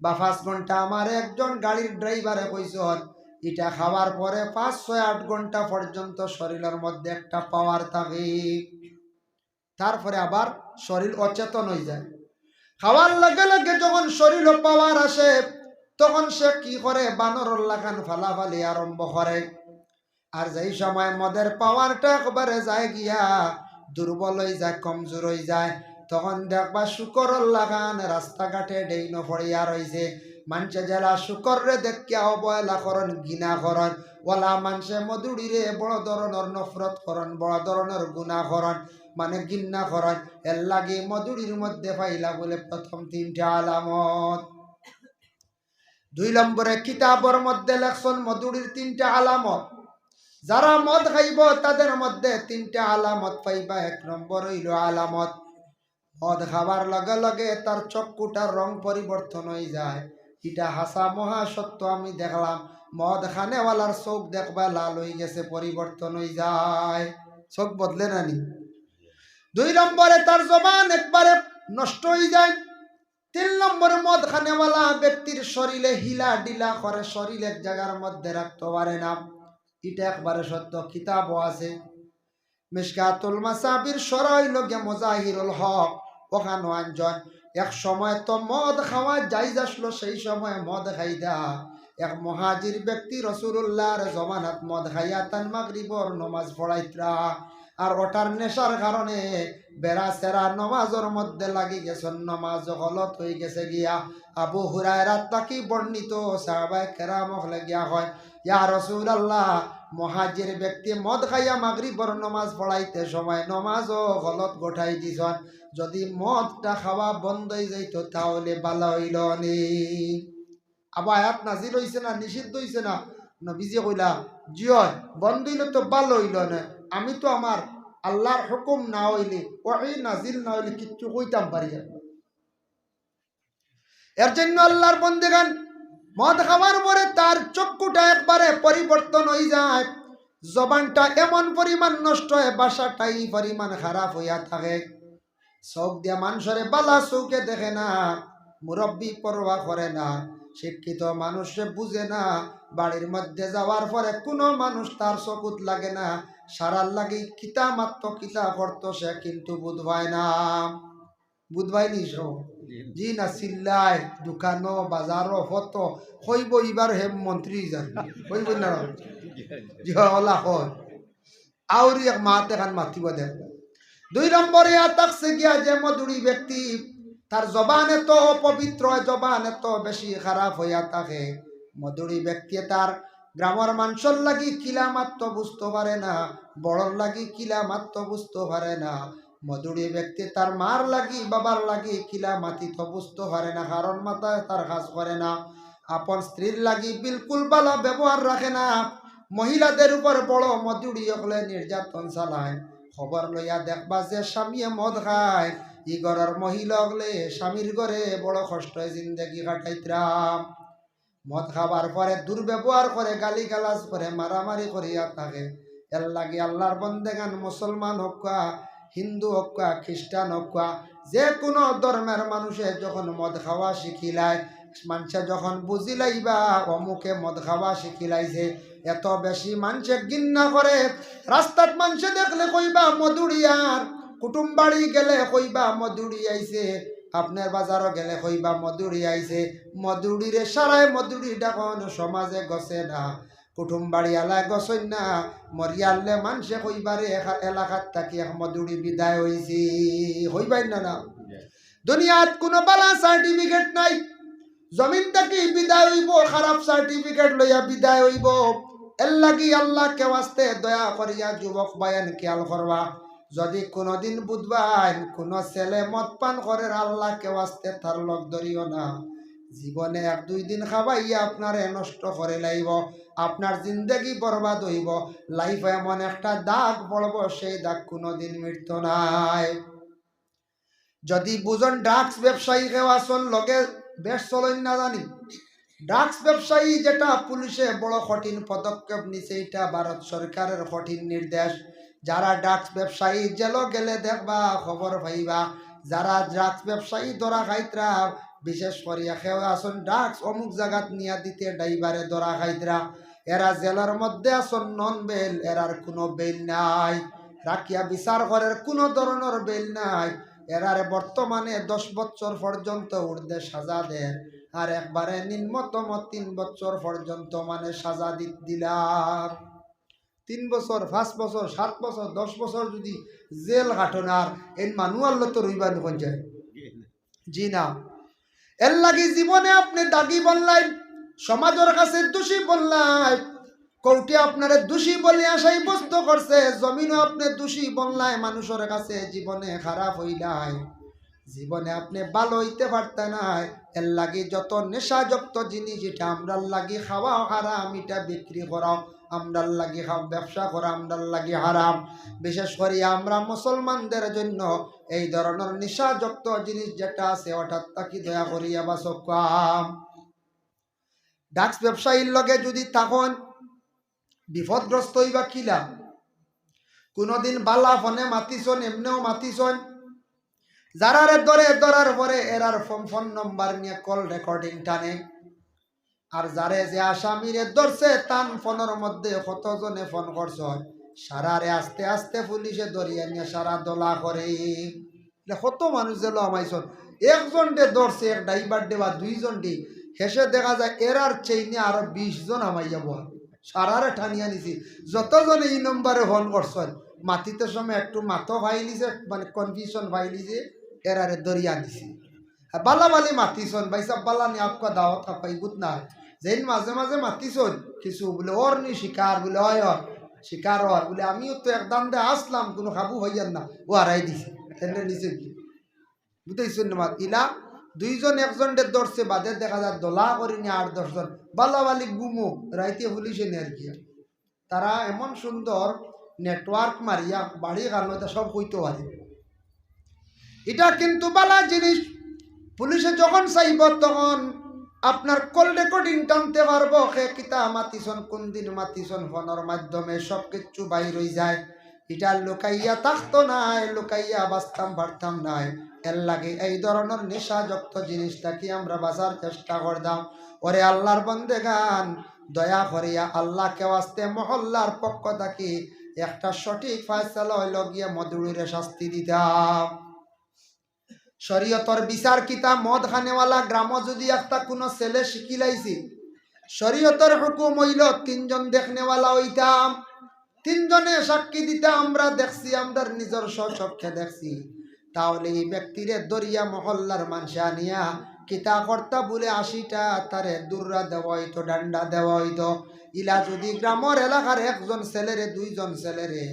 বা 5 ঘন্টা। আমার একজন গাড়ির ড্রাইভারে কইছেন এটা খাওয়ার পরে 5, 6, 8 ঘন্টা পর্যন্ত শরীরের মধ্যে একটা পাওয়ার থাকে, তারপরে আবার শরীর অচেতন হয়ে যায়। খাওয়ার লগে লগে যখন শরীর পাওয়ার আসে তখন সে কি করে, বানরের লাগান ফালাফালি আরম্ভ করে। আর যেই সময় মদের পাওয়ারটা একবারে যায় গিয়া দুর্বল হয়ে যায়, কমজোর হয়ে যায়, তখন দেখবা শুকরের লাগান রাস্তাঘাটে ডেইন ফড়িয়া রয়েছে। মানুষে যারা শুকররে দেখিয়া অবহেলা করেন, ঘৃণা করেন, ওলা মানুষে মধুড়িরে বড় ধরনের নফরত করেন, বড় ধরনের গুণা করেন, মানে ঘৃণা করেন। এর লাগে মধুড়ির মধ্যে পাইলা বলে প্রথম 3টা আলামত। 2 নম্বরে কিতাবর মধ্যে লেখছেন মধুড়ির 3টা আলামত। যারা মদ খাইব তাদের মধ্যে 3টা আলামত পাইবা। 1 নম্বর হইল আলামত, মদ খাবার লগে লগে তার চক্ষুটার রং পরিবর্তন হয়ে যায়। এটা হাসা মহা সত্য, আমি দেখলাম। মদ খানেওয়ালার চোখ দেখবা লাল হয়ে গেছে, পরিবর্তন হয়ে যায়, চোখ বদলে নানি। 2 নম্বরে তার জবান একবারে নষ্ট হয়ে যায়। 3 নম্বরে মদ খানেওয়ালা ব্যক্তির শরীরে হিলা ডিলা করে, শরীর এক জায়গার মধ্যে রাখতে পারে না। এটা একবারে সত্য, কিতাবও আছে। মিশকাতুল মাসাবির সরাই লগে মুজাহিরুল হক ওখানে আনজন এক সময় তো মদ খাওয়া জায়েজ আসলো, সেই সময় মদ খাইদা এক মুহাজির ব্যক্তি রাসূলুল্লাহর জমানাত মদ খাইয়া তান মাগরিবর নামাজ পড়াইতরা। আর ওটার নেশার কারণে বেড়া সেরা নামাজের মধ্যে লাগি গেছে, নামাজ গলত হয়ে গেছে গিয়া। আবু হুরায়রা তাকি বর্ণিত সাহাবায়ে কেরামক লাগিয়া হয়, ইয়া রাসূলুল্লাহ, মুহাজির ব্যক্তি মদ খাইয়া মাগরিবর নামাজ পড়াইতে সময় নামাজও গলত গোঠাই দিছন, যদি মদটা খাওয়া বন্ধ হয়ে যাইত তাহলে ভালো হইল নি। আবার আয়াত নাজিল হইছে না, নিষিদ্ধ হইছে না? নবীজি কইলা জিয় বন্ধ হইলে তো ভালো হইল না, আমি তো আমার আল্লাহর হুকুম না হইলে, ওই নাজিল না হইলে কিচ্ছু কইতাম পারি না। এর জন্য আল্লাহর বন্দেগান মদ খাওয়ার পরে তার চক্ষুটা একবারে পরিবর্তন হয়ে যায়, জবানটা এমন পরিমাণ নষ্ট হয়, বাসাটাই পরিমাণ খারাপ হইয়া থাকে। চোখ দিয়া মানুষরে বালা চৌকে দেখে না, মুরব্বী পরোয়া করে না, শিক্ষিত মানুষে বুঝে না, বাড়ির মধ্যে যাওয়ার পরে কোনো মানুষ তার চকুত লাগে না, সারার লাগে কিতা মাত্র কিতা করতো সে কিন্তু বুধবাই না, বুধবাই নিস জি না, চিল্লায় দোকানো বাজারও হত হইব এবার হে মন্ত্রী যাবি হইব না জি হলা হয় আউরি এক মাতে খান মাতিব দেখ। 2 নম্বরে থাকছে গিয়া যে মধুরী ব্যক্তি তার জবান এত অপবিত্র, জবান এত বেশি খারাপ হইয়া থাকে, মধুরী ব্যক্তি তার গ্রামের মানুষের লাগি কিলা মাত্র বুঝতে পারে না, বড়র লাগি কিলা মাত্র বুঝতে পারে না, মধুরী ব্যক্তি তার মার লাগি বাবার লাগি কিলা মাতি তো বুঝতে পারে না, কারণ মাথায় তার কাজ করে না, আপন স্ত্রীর লাগি বিলকুল ভালো ব্যবহার রাখে না, মহিলাদের উপর বড় মধুরী হলে নির্যাতন চালায়, খবর লইয়া দেখবা যে স্বামীয়ে মদ খায়, ই ঘরের মহিলা হলে স্বামীর ঘরে বড় কষ্ট জিন্দগি কাটাইতরাম, মদ খাবার পরে দুর্ব্যবহার করে গালি গালাজ করে মারামারি করিয়া থাকে, এর লাগে আল্লাহর বন্দেগান মুসলমান হোক হিন্দু হোক খ্রিস্টান হোক যে কোনো ধর্মের মানুষে যখন মদ খাওয়া শিখিলায়, মানুষে যখন বুঝিলাইবা অমুকে মদ খাওয়া শিখিলাইছে, এত বেশি মানুষে ঘৃণা করে, রাস্তাত মানুষে দেখলে কইবা মধুরিয়ার, কুটুম বাড়ি গেলে কইবা মধুরি আইছে, আপনার বাজারও গেলে কইবা মধুরি আইছে, মধুরিরে সারায় মধুরি ডাকন সমাজে গছে না, কুটুম বাড়ি এলায় গছই না, মরিয়ালে মানুষে কইবারে এলাকাত থাকি এক মধুরি বিদায় হইছি, হইবাই না না। দুনিয়াত কোনো বালা সার্টিফিকেট নাই, জমিন থেকে বিদায় হইব খারাপ সার্টিফিকেট লইয়া বিদায় হইব, এর লাগি আল্লাহকে ওয়াস্তে দয়া করিয়া যুবক বায়ান খেয়াল করবা, যদি কোনোদিন বুঝবাই কোনো ছেলে মদ পান করে আল্লাহকে ওয়াস্তে তার লগ ধরিও না, জীবনে 1-2 দিন খাবাইয়া আপনারে নষ্ট করে লাইব, আপনার জিন্দগি বরবাদ হইব, লাইফে এমন একটা দাগ পড়ব সেই দাগ কোনোদিন মৃত্যু নাই। যদি বুঝন ড্রাগস ব্যবসায়ী কেউ আসল লগে বেশ চলেন না জানি, ড্রাগস ব্যবসায়ী যেটা পুলিশে বড় কঠিন পদক্ষেপ নিছে, এটা ভারত সরকারের কঠিন নির্দেশ, যারা ড্রাগস ব্যবসায়ী জেল গেলে দেখবা খবর পাইবা, যারা ড্রাগস ব্যবসায়ী ধরা খাইতরা, বিশেষ করিয়া কেউ আসন ড্রাগস অমুক জায়গাত নিয়া দিতে ড্রাইভারে ধরা খাইতরা, এরা জেলার মধ্যে আসন নন বেল, এরার কোনো বেল নাই, রাখিয়া বিচার করার কোনো ধরনের বেল নাই, এরারে বর্তমানে 10 বছর পর্যন্ত ঊর্ধ্বে সাজা দেন, আর একবারে নিম্নতম 3 বছর পর্যন্ত মানে সাজা দিলাম, 3 বছর 5 বছর 7 বছর 10 বছর যদি জেল ঘাটনার এই মানুয়াল তো রইবার কোন যায় জি না। এর লাগি জীবনে আপনি দাগি বললাই, সমাজের কাছে দোষী বললাই, কোর্টে আপনারে দোষী বলে আসাই বস্তু করছে, জমিনও আপনি দোষী বললাই, মানুষের কাছে জীবনে খারাপ হইলাই, জীবনে আপনি ভালো হইতে পারতেন না, এর লাগি যত নেশাযুক্ত জিনিস এটা আমরার লাগি খাওয়া হারাম, এটা বিক্রি করাও আমরার লাগি খাও, ব্যবসা করা আমরার লাগি হারাম, বিশেষ করে আমরা মুসলমানদের জন্য এই ধরনের নেশাযুক্ত জিনিস যেটা আছে হঠাৎ তাকি দয়া করিয়া বাসক কাম। ড্রাগস ব্যবসায়ীর লগে যদি তখন বিপদগ্রস্ত হইবা কিলা, কোনোদিন বালা ফোনে মাতিছন এমনিও মাতিছন, যারারে ধরে ধরার পরে এরার ফোন নম্বর নিয়ে কল রেকর্ডিং টানে, আর যারে যে আসামিরে ধরছে তান ফোনের মধ্যে কতজনে ফোন করছ, সারারে আস্তে আস্তে পুলিশে ধরিয়ে নিয়ে সারা দোলা করে, কত মানুষ যেল আমাইছন, একজন ডে ধরছে এক ড্রাইভার ডে বা 2 জন ডে, হেসে দেখা যায় এরার চেইনে আরো 20 জন আমাই যাব, সারারে ঠানিয়া নিছি, যতজনে এই নম্বরে ফোন করছেন মাতিতে সময় একটু মাথো ভাই নিছে, মানে কনফিউশন ভাই নিছে, এরারে দরিয়া দিছি, বালা বালি মাতিছন ভাই সব বালা নি আপকা দাওয়াত পাই গুত না, যেন মাঝে মাঝে মাতিছন কিছু বলে ওর নি শিকার বলে হয় শিকার হওয়ার বলে, আমিও তো একদম দে আসলাম কোনো খাবু হইয়ার না, ও হারাই দিছে এনে নিছে কি বুঝতেছেন না, ইলা 2 জন 1 জন ডে ধরছে, বাদে দেখা যায় দোলা করিনি 8-10 জন বালা বালি গুমো রাইতে পুলিশে নিয়ে আর কি, তারা এমন সুন্দর নেটওয়ার্ক মারিয়া বাড়ি কারণ এটা সব কইতে পারে, এটা কিন্তু বালা জিনিস, পুলিশে যখন চাইব তখন আপনার কল রেকর্ডিং টানতে পারবো, সে কিতা মাতিছন কোন দিন মাতিছন ফোনের মাধ্যমে সব কিছু বাইর হয়ে যায়, এটা লুকাইয়া থাকতো নাই, লুকাইয়া বাঁচতাম পারতাম নাই, এর লাগে এই ধরনের নেশাযুক্ত জিনিসটাকে আমরা বাঁচার চেষ্টা করতাম। ওরে আল্লাহর বন্দেগান, দয়া করিয়া আল্লাহকে ওয়াস্তে মহল্লার পক্ষ থেকে একটা সঠিক ফয়সালা হইল গিয়া মধুরীরে শাস্তি দিতাম। শরীয়তর বিচার কিতা মদ খানেওয়ালা গ্রাম যদি একটা কোনো ছেলে শিখিলাইছি, শরীয়তর হুকুম হইল 3 জন দেখনেওয়ালা হইতাম, 3 জনে সাক্ষী দিতে আমরা দেখছি, আমরা নিজের স্বচক্ষে দেখছি। তাহলে এই ব্যক্তিরে দরিয়া মহল্লার মানুষ আনিয়া কিতা কর্তা বলে 80টা তারে দুর্রা দেওয়া হইতো, ডান্ডা দেওয়া হইতো। ইলা যদি গ্রামের এলাকার 1 জন ছেলেরে 2 জন ছেলেরে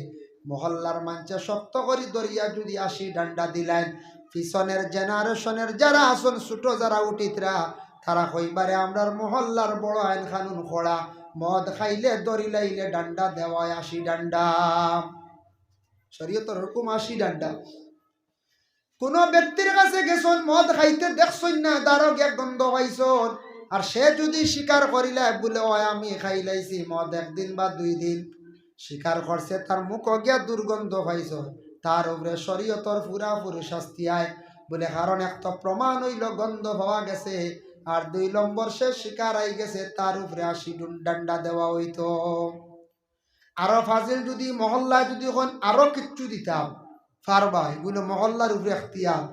মহল্লার মানুষে শক্ত করি দরিয়া যদি 80 ডান্ডা দিলেন, পিছনের জেনারেশনের যারা আসন ছোট যারা উঠিতরা তারা কইবারে আমরার মহল্লার বড় আইন কানুন খোড়া, মদ খাইলে দড়ি লাইলে ডান্ডা দেওয়ায় 80 ডান্ডা। শরীয়তের হুকুম 80 ডান্ডা। কোন ব্যক্তির কাছে গেছন মদ খাইতে দেখছই না, দারক এক গন্ধ পাইছন, আর সে যদি স্বীকার করিলে বলে ওই আমি খাইলাইছি মদ 1 দিন বা 2 দিন, স্বীকার করছে তার মুখ গিয়া দুর্গন্ধ পাইছ, তার উপরে শরীয়তর পুরাপুরি শাস্তি আয় বলে। কারণ একটা প্রমাণ হইল গন্ধ পাওয়া গেছে, আর 2 নম্বর সে শিকার আই গেছে, তার উপরে 80 ডান্ডা দেওয়া হইতো। আরো ফাজিল যদি মহল্লায় যদি হন আরো কিচ্ছু দিতাম পারবা, এগুলো মহল্লার উপরে এখতিয়ার।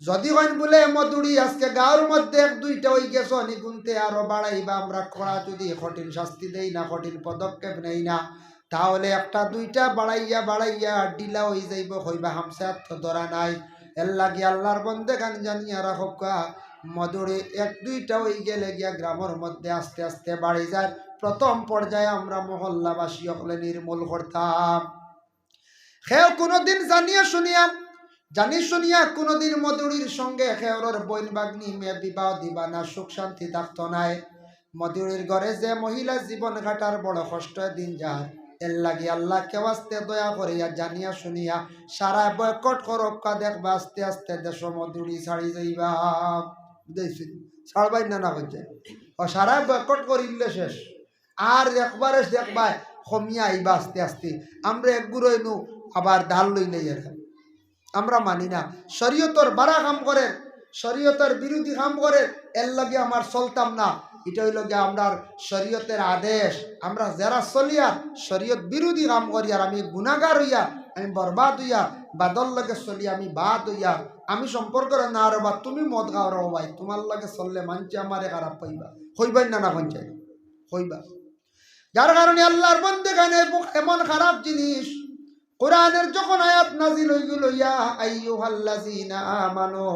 যদি হন বলে মধুরি আজকে গাঁর মধ্যে 1-2টা হয়ে গেছ নিগুনতে আরো বাড়াইবা, আমরা করা যদি কঠিন শাস্তি দেই না, কঠিন পদক্ষেপ নেই না, তাহলে 1-2টা বাড়াইয়া বাড়াইয়া ডিলা হয়ে যাইব, হইবা হামসা তো ধরা নাই। এর লাগে আল্লাহর বন্দে গান জানিয়া রাখা, মধুরে 1-2টা হয়ে গেলে গিয়া গ্রামের মধ্যে আস্তে আস্তে বাড়ি যায়। প্রথম পর্যায়ে আমরা মহল্লাবাসী হলে নির্মূল করতাম। খেও কোনোদিন জানি শুনিয়া কোনোদিন মধুরীর সঙ্গে খেওর বইন বাগ্নি মেয়ে বিবাহ দিবা না, সুখ শান্তি থাকতো নাই। মধুরীর ঘরে যে মহিলা জীবন কাটার বড় কষ্ট দিন যায়, এর লাগি আল্লাহ কেউ আস্তে দয়া করিয়া জানিয়া শুনিয়া সারা বয়কট করক্কা দেখবা, আস্তে আস্তে দেশ মধুরী ছাড়ি যাইবা। ছাড়বাই না হচ্ছে সারা বয়কট করিলে শেষ, আর একবারে দেখবাই কমিয়া আইবা আস্তে আস্তে। আমরা একগুড়ো নু আবার ঢাল লই নেই, আমরা মানি না। শরীয়তর বাড়া কাম করে, শরীয়তের বিরোধী কাম করে, এর লগে আমার চলতাম না। এটা হইল গিয়ে আমরা শরীয়তের আদেশ, আমরা যারা চলিয়া শরীয়ত বিরোধী কাম করি আর আমি গুনাহগার হইয়া, আমি বরবাদ হইয়া, বাদল লগে চলি আমি বাদ হইয়া, আমি সম্পর্ক না রবা, তুমি মদ গাও রো ভাই, তোমার লগে চললে মানছে আমারে খারাপ পাইবা, হইবাই না না পঞ্চায়েত হইবা। যার কারণে আল্লাহর বন্দেগানে এমন খারাপ জিনিস কোরআনের যখন আয়াত নাজিল হইল, ইয়া আইয়ুহাল্লাযীনা আমানু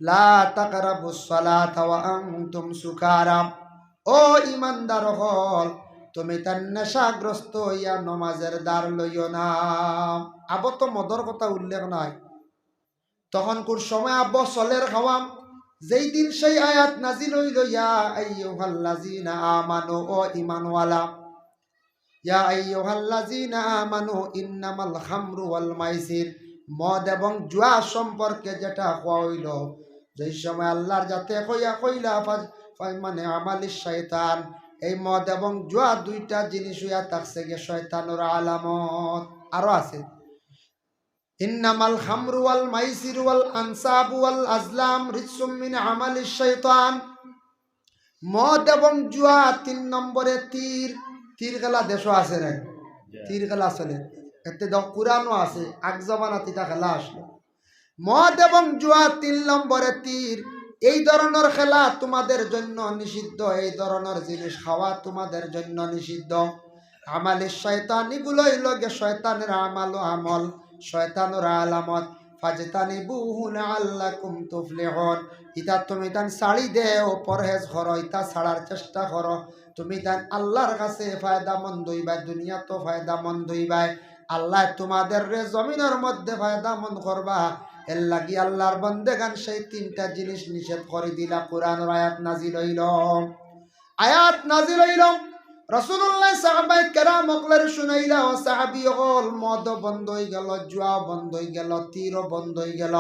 লা তাকরাবুস সালাতা ওয়া আনতুম সুকারা, ও ঈমানদার হল তুমি তার নেশাগ্রস্ত হইয়া নমাজের দ্বার লইও না। আবো তো মদর কথা উল্লেখ নাই, তখন কোন সময় আব্বো সলের খাওয়াম, যেই দিন সেই আয়াত নাজিল হইল, ইয়া আইয়ুহাল্লাযীনা আমানু, ও ঈমানওয়ালা, ইয়া আইয়ুহাল্লাযীনা আমানু ইন্নামাল খামরু ওয়াল মাইসির, মদ এবং জুয়া সম্পর্কে যেটা কোয়া হইল, যেই সময় আল্লাহর যাতে কইলা মানে আমালিশ শয়তান, এই মদ এবং জুয়া 2টা জিনিস হইয়া থাকছে গে শয়তানের আলামত। আরো আছে ইন্নামাল খামরু ওয়াল মাইসির ওয়াল আনসাবু ওয়াল আজলাম রিজসুম মিন আমালিশ শয়তান। মদ এবং জুয়া 3 নম্বরে তীর খেলা দেশও আছে না, তীর খেলা চলে, এতে কুরআনও আছে, আগ জমানা তিতা খেলা আসলো। মদ এবং জুয়া 3 নম্বরে তীর। এই ধরনের খেলা তোমাদের জন্য নিষিদ্ধ, এই ধরনের জিনিস খাওয়া তোমাদের জন্য নিষিদ্ধ। আমালের শয়তান, এগুলো হইল গে শয়তানের আমাল ও আমল, শয়তানের আলামত। ফাজতানিবুহু লাআল্লাকুম তুফলিহুন, ইতা তুমি তান ছাড়ি দেও, পরহেজ করো, ইতা ছাড়ার চেষ্টা করো, তুমি তান আল্লাহর কাছে ফায়দামন্দ হইবা, দুনিয়া তো ফায়দামন্দ হইবা, আল্লাহ তোমাদের রে জমিনের মধ্যে ফায়দামন্দ করবা। এর লাগি আল্লাহর বন্দেগান সেই 3টা জিনিস নিষেধ করে দিলা। কোরআনের আয়াত নাজিল হইল, রাসূলুল্লাহ সাহাবায়ে কেরাম ওগলার শুনাইলা, ও সাহাবী হল মদ বন্ধ হয়ে গেল, জুয়া বন্ধ হয়ে গেল, তীরও বন্ধ হয়ে গেল,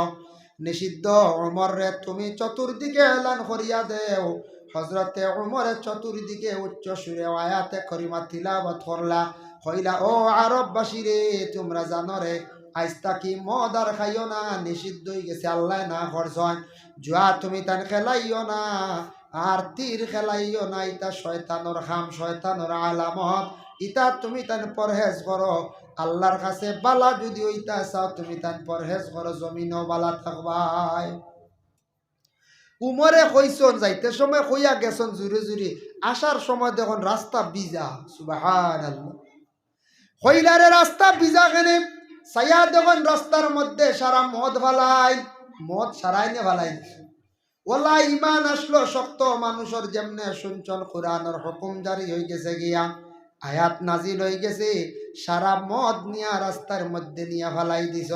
নিষিদ্ধ। ওমর রে তুমি চতুর্দিকে এলান করিয়া দেও। হযরতে ওমরের চতুর্দিকে উচ্চ সুরে আয়াতে করিমা তিলাওয়াত করলা, কইলা, ও আরববাসী রে, তোমরা জানো রে আইস্তা কি মদ আর খাইও না, নিষিদ্ধ হয়ে গেছে, আল্লাহ না করছেন। জুয়া তুমি তান খেলাইও না, আর তীর খেলাইও না, ইতা শয়তানোর খাম, শয়তানোর আলামত, ইতা তুমি তান পরহেজ করো। আল্লাহর কাছে বালা যদি ওইটা চাও তুমি তান পরহেজ করো, জমিনও বালা থাকবাই। উমরে কইছন যাইতে সময় কইয়া গেছন জুড়ে জুড়ে, আসার সময় দেখুন রাস্তা ভিজা। সুবহানাল্লাহ। কইলারে রাস্তা ভিজা কেনে, সাইয়া দেখুন রাস্তার মধ্যে সারা মদ ফালাই, মদ সারাই নে ফালাই। ওলা ইমান আসলো শক্ত মানুষের, যেমনে শুনছন কোরআনের হুকুম জারি হয়ে গেছে গিয়া, আয়াত নাজিল হয়ে গেছে, সারা মদ নিয়া রাস্তার মধ্যে নিয়া ফালাই দিছ।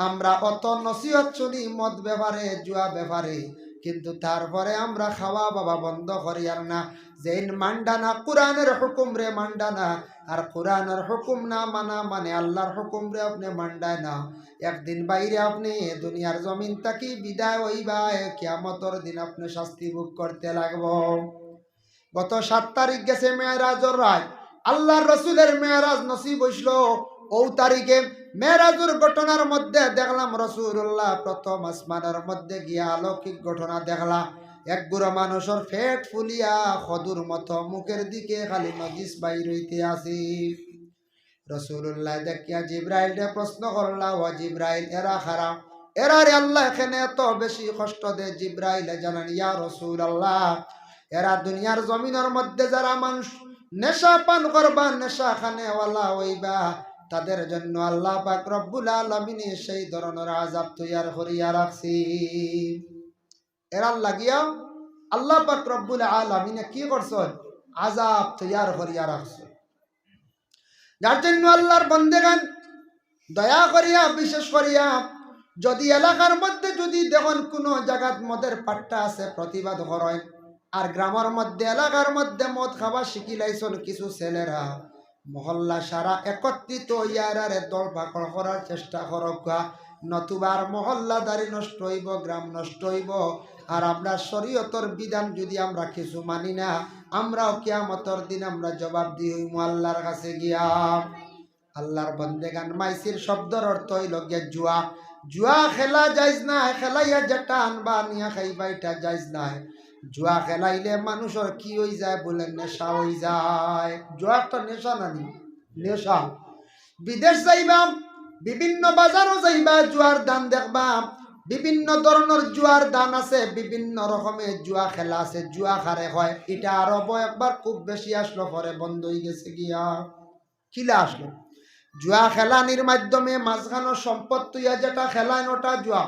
আমরা অত নসিহত শুনি মদ ব্যাপারে, জুয়া ব্যাপারে, কিন্তু তারপরে আমরা খাওয়া বাবা বন্ধ করি আর না। যেন মান্ডানা কোরআনের হুকুম রে মান্ডানা, আর কোরআনের হুকুম না মানা মানে আল্লাহর হুকুম রে আপনি মান্ডায় না, একদিন বাইরে আপনি দুনিয়ার জমিন থাকি বিদায় হইবা, কিয়ামতের দিন আপনি শাস্তি ভোগ করতে লাগব। গত 7 তারিখ গেছে মেরাজের রাত, আল্লাহর রসুলের মেরাজ নসিব হইল। ও তারিখে মেরাজের ঘটনার মধ্যে দেখলাম রসুল্লাহ প্রথম আসমানের মধ্যে গিয়া অলৌকিক ঘটনা দেখলা। এক গুড়া মানুষের পেট ফুলিয়া খদুর মতো মুখের দিকে খালি নজিস বাইর হইতে আসি। রসুল্লাহ দেখিয়া জিব্রাইলকে প্রশ্ন করলা, ও জিব্রাইল এরা খারাপ, এরা রে আল্লাহ এখানে এত বেশি কষ্ট দে। জিব্রাইল জানান, ইয়া রাসূলুল্লাহ, এরা দুনিয়ার জমিনের মধ্যে যারা মানুষ নেশা পান করবা, নেশা খানেওয়ালা হইবা, তাদের জন্য আল্লাহ পাক রব্বুল আলামিন সেই ধরনের আযাব তৈয়ার করিয়া রাখছি। এরা লাগিয়া আল্লাহ পাক রব্বুল আলামিন কি করছেন, আযাব তৈয়ার করিয়া রাখছে। যার জন্য আল্লাহর বন্দেগান দয়া করিয়া বিশেষ করিয়া যদি এলাকার মধ্যে যদি দেখুন কোনো জায়গাত মদের পাট্টা আছে প্রতিবাদ করেন, আর গ্রামের মধ্যে এলাকার মধ্যে মদ খাওয়া শিখি লাইছেন কিছু ছেলেরা, মহল্লা সারা একত্রিত ইয়ারে দল পাকড় করার চেষ্টা করক, নতুবার মহল্লাদারি নষ্ট হইব, গ্রাম নষ্ট হইব। আর আমরা শরীয়তর বিধান যদি আমরা কিছু মানি না, আমরাও কিয়ামতের দিন আমরা জবাব দিই হইব আল্লাহর কাছে গিয়া। আল্লাহর বন্দেগান মাইসির শব্দের অর্থ হইল গিয়া জুয়া। জুয়া খেলা যাইজ না, খেলাইয়া যেটা আনবা নিয়া খাইবা এটা যাইজ নাই। জুয়া খেলাইলে মানুষের কি হয়ে যায় বলে, নেশা হয়ে যায়। জুয়া একটা নেশা নানি, নেশা। বিদেশ যাইবা, বিভিন্ন বাজারও যাইবা, জুয়ার দান দেখবা, বিভিন্ন ধরনের জুয়ার দান আছে, বিভিন্ন রকমের জুয়া খেলা আছে, জুয়া খারে হয়। এটা আরব একবার খুব বেশি আসলো, পরে বন্ধ হয়ে গেছে গিয়া। কিলা আসলো, জুয়া খেলানির মাধ্যমে মাঝখানো সম্পদ তুইয়া যেটা খেলায় ওটা জুয়া।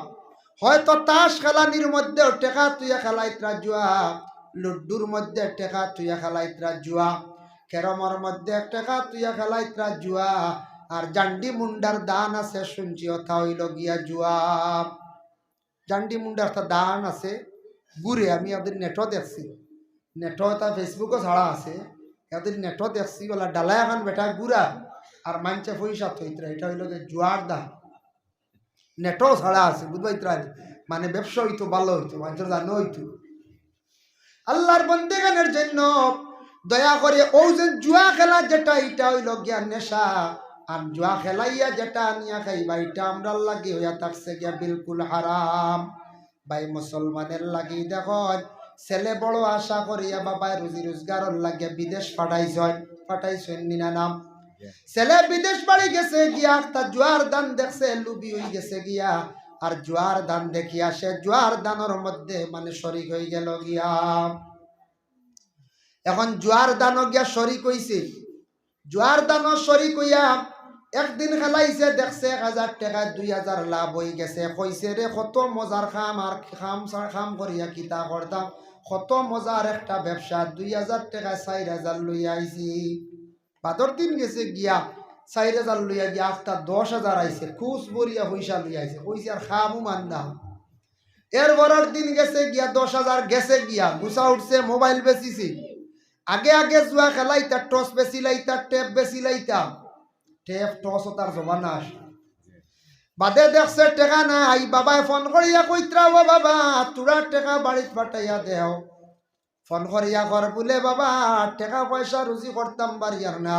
হয়তো তাস খেলানির মধ্যে টেকা তুইয়া খেলাইতরা জুয়া, লুড্ডুর মধ্যে টেকা তুইয়া খেলাইতরা জুয়া, ক্যারমের মধ্যে টেকা তুইয়া খেলাইতরা জুয়া, আর জান্ডি মুন্ডার দান আছে শুনছি, ওটা হইল গিয়া জুয়া। জান্ডি মুন্ডার একটা দান আছে ঘুরে, আমি ওদের নেটও দেখছি, নেটও তা ফেসবুকও ছাড়া আছে, ওদের নেটও দেখছি, ওলা ডালা এখন বেটা গুড়া আর মানছে পয়সা থইতরা, এটা হইল জুয়ার দান। নেটও ছাড়া আছে, বুঝবাইতরা, মানে ব্যবসা হইতো ভালো হইতো, মানুষের জানো হইতো। আল্লাহর বন্দেগানের জন্য দয়া করে ও যে জুয়া খেলা যেটা, এটা হইল গিয়া নেশা। আর জুয়া খেলাইয়া যেটা নিয়া খাইবা, এটা আমরা লাগে হইয়া থাকছে গিয়া বিলকুল হারাম। ভাই মুসলমানের লাগি দেখুন, ছেলে বড় আশা করিয়া বাবায় রুজি রোজগারের লাগে বিদেশ পাঠাইছেন নিনা নাম। ছেলে বিদেশ বাড়ি গেছে গিয়া, তা জুয়ার দান দেখছে, লুবি হয়ে গেছে গিয়া, আর জুয়ার দান দেখিয়া সে জুয়ার দানের মধ্যে মানে শরিক হয়ে গেল গিয়া। এখন জুয়ার দানও গিয়া শরিক হইছে, জুয়ার দানও শরিক হইয়া একদিন খেলাইছে, দেখছে 1000 টাকা 2000 লাভ হয়ে গেছে। কইছে রে কত মজার খাম, আর খাম করিয়া কিতা করতাম, কত মজার একটা ব্যবসা, 2000 টাকা 4000 লইয়া আইছি। বাদর দিন গেছে গিয়া 4000 লইয়া গিয়া একটা 10,000 আইছে, খুশ বরিয়া পয়সা লইয়া আইছে, কইছে আর খামু মান্না। এর বড়র দিন গেছে গিয়া 10,000 গেছে গিয়া, গুছা উঠছে, মোবাইল বেচিছি। আগে আগে জুয়া খেলাইতা, টস বেশি লাইতা, টেপ বেশি লাইতা, টেপ টস তার জমানা আস। বাদে দেখছে টেকা নাই, বাবায় ফোন করিয়া কইত্রা, ও বাবা তোরা টেকা বাড়িত পাঠাইয়া দেও। ফোন করিয়া কর বলে, বাবা টেকা পয়সা রুজি করতাম বাড়িয়ার না।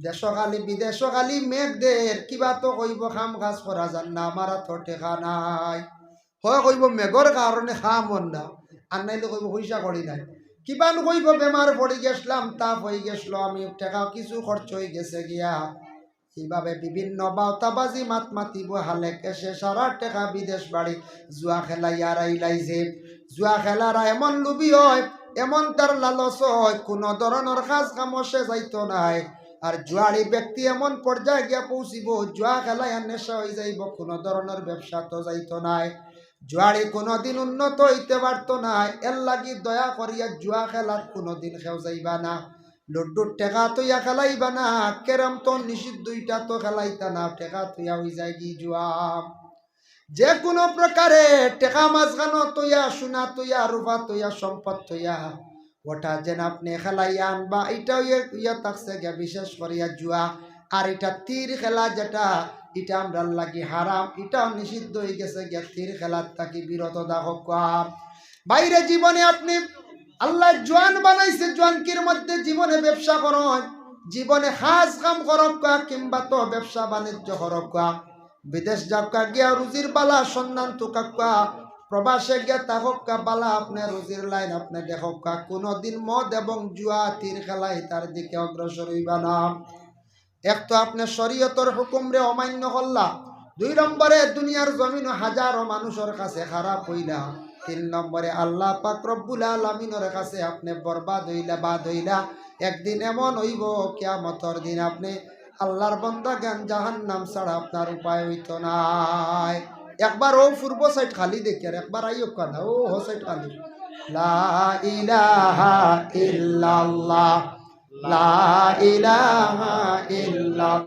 দেশ খালি বিদেশ খালি মেঘদের কিবা তো কইব খাম কাজ করা যান না, আমার তো টেকা নাই। হয় কইব মেঘর কারণে খামন না, আর নাইলে কইব পয়সা করি নাই। কিবান কইব বেমার পড়ে গেছিলাম, তাপ হয়ে গেছিল, আমি টেকা কিছু খরচ হয়ে গেছে গিয়া। এইভাবে বিভিন্ন বাউতাবাজি মাত মাতিব হালে কেসে সারা টেকা বিদেশ বাড়ি জুয়া খেলাইয়া রাইলাইছে। জুয়া খেলারা এমন লুবি হয়, এমন তার লালস হয়, কোনো ধরনের কাজ কামে সে যাইতো নাই। আর জুয়ারি ব্যক্তি এমন পর্যায়ে গিয়া পৌঁছিব, জুয়া খেলায় নেশা হয়ে যাইব, কোনো ধরনের ব্যবসা তো যাইতো নাই। জুয়ারি কোনোদিন উন্নত হইতে পারতো না। এর লাগি দয়া করিয়া জুয়া খেলার কোনোদিন খেও যাইবা না। লুডুর টেকা তুইয়া খেলাইবা না, কেরম তো নিষিদ্ধ, দুইটা তো খেলাইতা না, টেকা তুইয়া হয়ে যায় কি জুয়া। যে কোনো প্রকারে টেকা মাঝখানো তুইয়া, সোনা তুইয়া, রূপা তুইয়া, সম্পদ তুইয়া ওটা যেন আপনি খেলাইয়া আনবা, এটাও ইয়া থাকছে গিয়া বিশেষ করিয়া জুয়া। আর এটা তীর খেলা যেটা, এটা আমরা লাগি হারাম, এটাও নিষিদ্ধ হয়ে গেছে গিয়া। তীর খেলার থাকি বিরত থাকুক। বাইরে জীবনে আপনি আল্লাহ জোয়ান বানাইছে, জোয়ানকির মধ্যে জীবনে ব্যবসা করন, জীবনে হাজ কাম করক কিংবা তো ব্যবসা বাণিজ্য করক, বিদেশ যাকা গিয়া রুজির বালা সন্ধান তুকাক্কা, প্রবাসে গিয়া তাহক্কা বালা আপনার রুজির লাইন আপনি দেখক্কা। কোনোদিন মদ এবং জুয়া তীর খেলাই তার দিকে অগ্রসর হইবা না। এক তো আপনি শরীয়তর হুকুমরে অমান্য করলা, 2 নম্বরে দুনিয়ার জমিন হাজারো মানুষের কাছে খারাপ হইলা, 3 নম্বরে আল্লাহ পাক রব্বুল আলামিনের কাছে আপনি বরবাদ হইলা, বাদ হইলা। একদিন এমন হইব কিয়ামতের দিন আপনি আল্লাহর বান্দা জ্ঞান জাহান্নাম ছাড়া আপনার উপায় হইতো নাই। একবার ও পূর্ব সাইড খালি দেখি, আর একবার আইও কানা ও হো সাইড খালি। লা ইলাহা ইল্লাল্লাহ, লা ইলাহা ইল্লাল্লাহ।